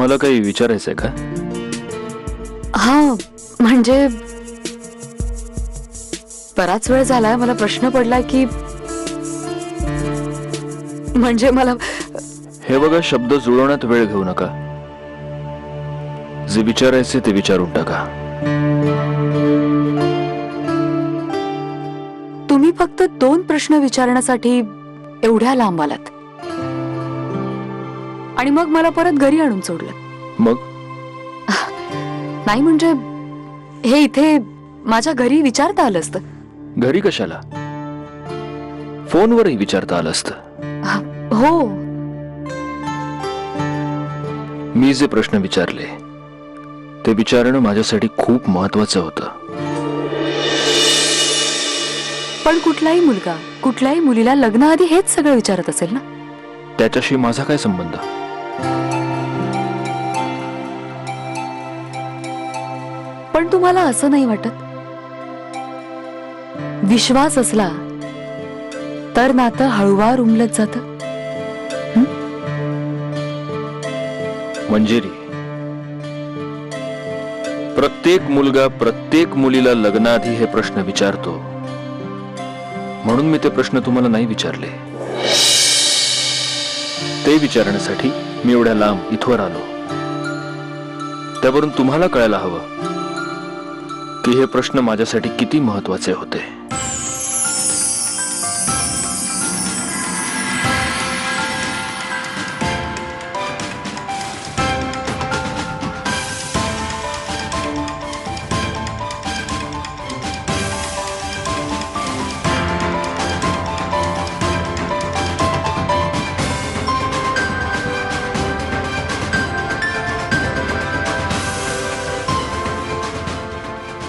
तुम्हाला काही विचारायचंय का? हा, म्हणजे बराच वेळ झालाय मला प्रश्न पडलाय की म्हणजे मला हे बघा, शब्द जुळवण्यात वेळ घेऊ नका. जे विचारायचे ते विचारून टाका. तुम्ही फक्त 2 प्रश्न विचारण्यासाठी एवढ्या लांब आलात आणि मग मला परत घरी आणून सोडलं. मग नाही म्हणजे हे इथे माझ्या घरी विचारता आलं असतं. घरी कशाला? फोनवरही विचारता आलं असतं. हो, मी जे प्रश्न विचारले ते विचारणं माझ्यासाठी खूप महत्वाचं होतं. पण कुठलाही मुलगा कुठल्याही मुलीला लग्नाआधी हेच सगळं विचारत असेल ना? त्याच्याशी माझा काय संबंध? पण तुम्हाला असं नाही वाटत, विश्वास असला तर नातं हळूवार उमलत जातं? मंजिरी, प्रत्येक मुलगा प्रत्येक मुलीला लग्नाआधी हे प्रश्न विचारतो, म्हणून मी ते प्रश्न तुम्हाला नाही विचारले. ते विचारण्यासाठी मी एवढ्या लांब इथवर आलो. त्यावरून तुम्हाला कळायला हवं की हे प्रश्न माझ्यासाठी किती महत्वाचे होते.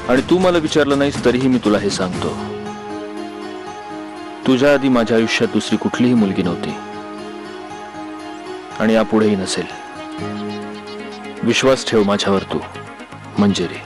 आणि तू मला विचारलं नाहीस तरीही मी तुला हे सांगतो, तुझ्या आधी माझ्या आयुष्यात दुसरी कुठलीही मुलगी नव्हती आणि यापुढेही नसेल. विश्वास ठेव माझ्यावर तू, मंजिरी.